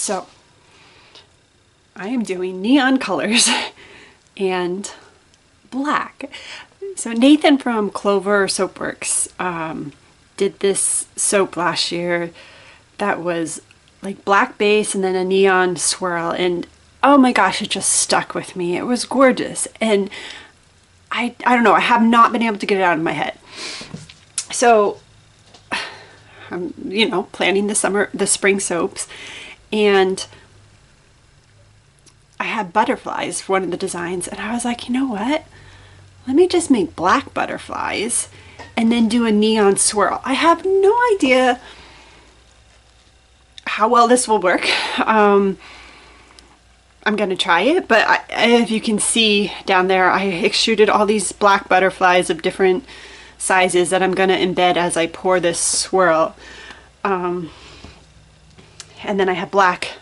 So I am doing neon colors and black. So Nathan from Clover Soapworks did this soap last year that was like black base and then a neon swirl, and oh my gosh, it just stuck with me. It was gorgeous, and I don't know, I have not been able to get it out of my head. So I'm, you know, planning the spring soaps, and I had butterflies for one of the designs, and I was like, you know what? Let me just make black butterflies and then do a neon swirl. I have no idea how well this will work. I'm gonna try it, but if you can see down there, I extruded all these black butterflies of different sizes that I'm gonna embed as I pour this swirl. And then I have black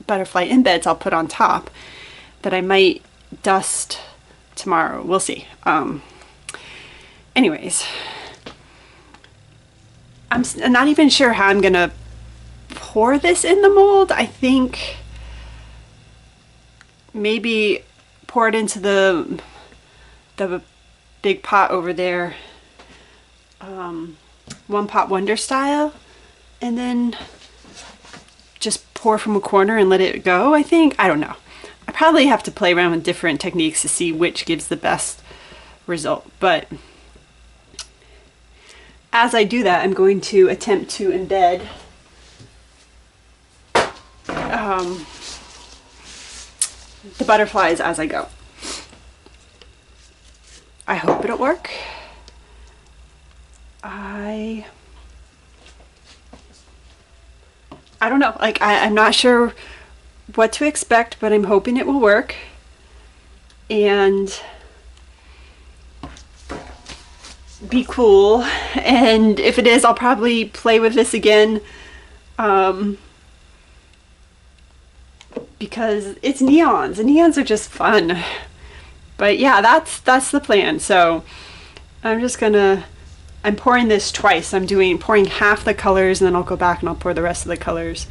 butterfly embeds I'll put on top that I might dust tomorrow. We'll see. Anyways, I'm not even sure how I'm gonna pour this in the mold. I think maybe pour it into the big pot over there, one pot wonder style, and then just pour from a corner and let it go. I think, I don't know. I probably have to play around with different techniques to see which gives the best result, but as I do that, I'm going to attempt to embed the butterflies as I go. I hope it'll work. I don't know, like I'm not sure what to expect, but I'm hoping it will work. And be cool, and if it is, I'll probably play with this again, because it's neons, and neons are just fun. But yeah, that's the plan. So I'm pouring this twice. I'm pouring half the colors, and then I'll go back and I'll pour the rest of the colors,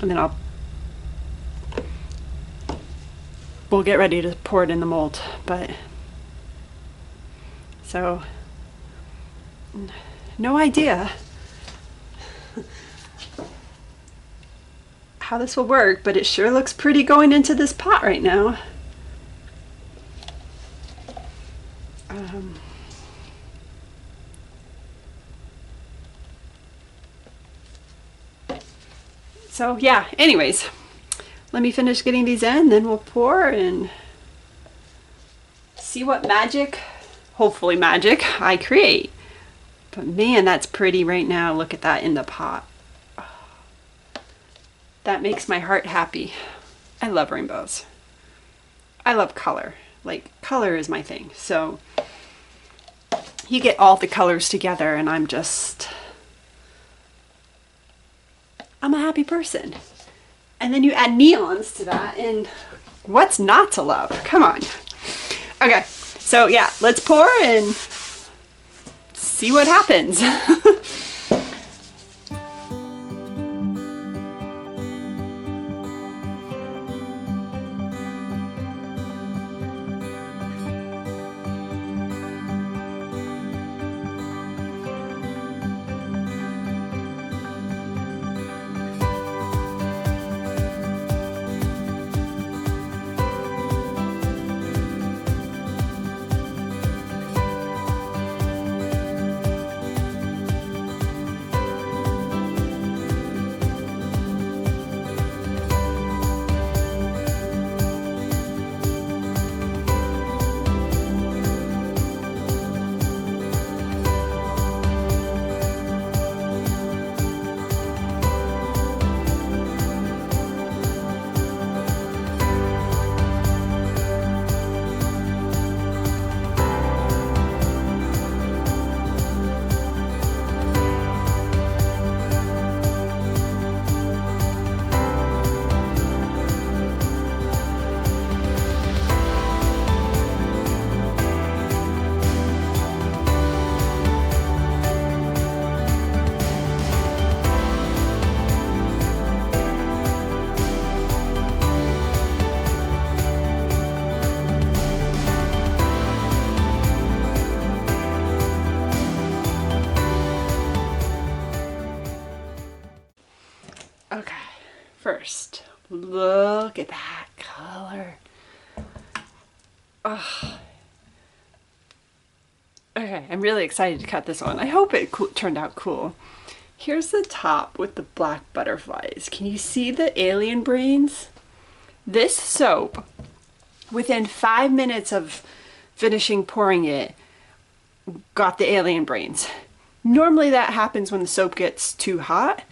and then we'll get ready to pour it in the mold. But so no idea how this will work, but it sure looks pretty going into this pot right now. So yeah, anyways, let me finish getting these in, then we'll pour and see what magic, hopefully magic, I create. But man, that's pretty right now. Look at that in the pot. That makes my heart happy. I love rainbows. I love color. Like, color is my thing. So you get all the colors together and I'm a happy person. And then you add neons to that, and what's not to love? Come on. Okay, so yeah, let's pour and see what happens. first, look at that color. Oh. Okay, I'm really excited to cut this one. I hope it turned out cool. Here's the top with the black butterflies. Can you see the alien brains? This soap, within 5 minutes of finishing pouring it, got the alien brains. Normally that happens when the soap gets too hot.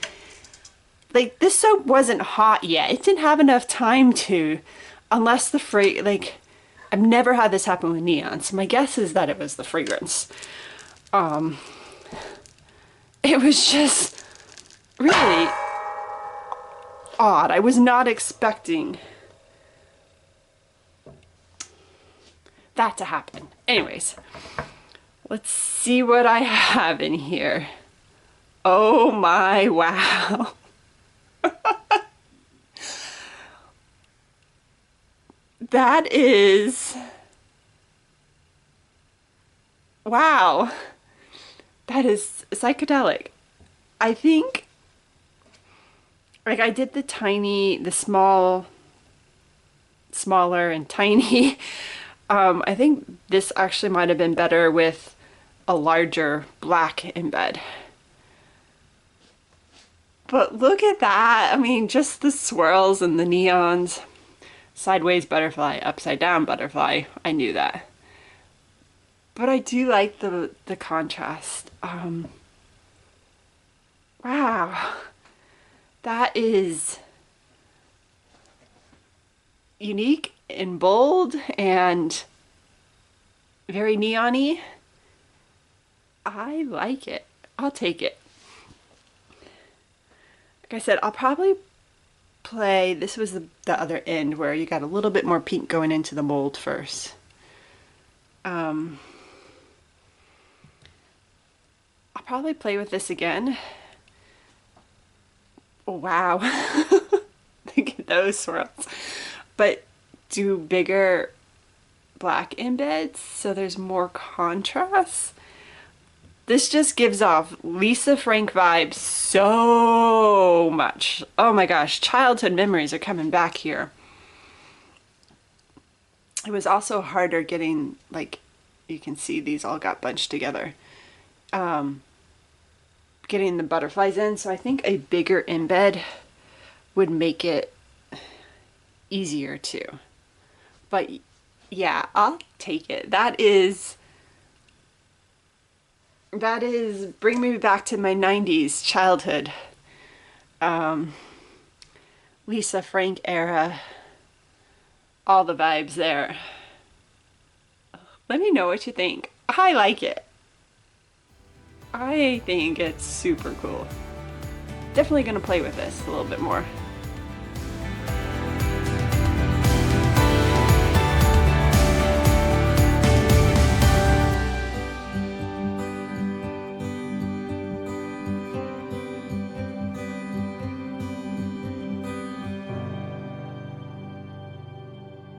Like, this soap wasn't hot yet. It didn't have enough time to, unless the I've never had this happen with neon, so my guess is that it was the fragrance. It was just really odd. I was not expecting that to happen. Anyways, let's see what I have in here. Oh my, wow. That is, wow, that is psychedelic. I think, like, I did the smaller and tiny. I think this actually might have been better with a larger black embed. But look at that. I mean, just the swirls and the neons. Sideways butterfly, upside down butterfly. I knew that. But I do like the contrast. Wow. That is unique and bold and very neon-y. I like it. I'll take it. Like I said, I'll probably play, this was the other end where you got a little bit more pink going into the mold first. I'll probably play with this again. Oh, wow. Look at those swirls. But do bigger black embeds so there's more contrast. This just gives off Lisa Frank vibes so much. Oh my gosh, childhood memories are coming back here. It was also harder getting, like, you can see these all got bunched together. Getting the butterflies in, so I think a bigger embed would make it easier too. But yeah, I'll take it. That is bring me back to my 90s childhood. Lisa Frank era, all the vibes there. Let me know what you think. I like it. I think it's super cool. Definitely gonna play with this a little bit more.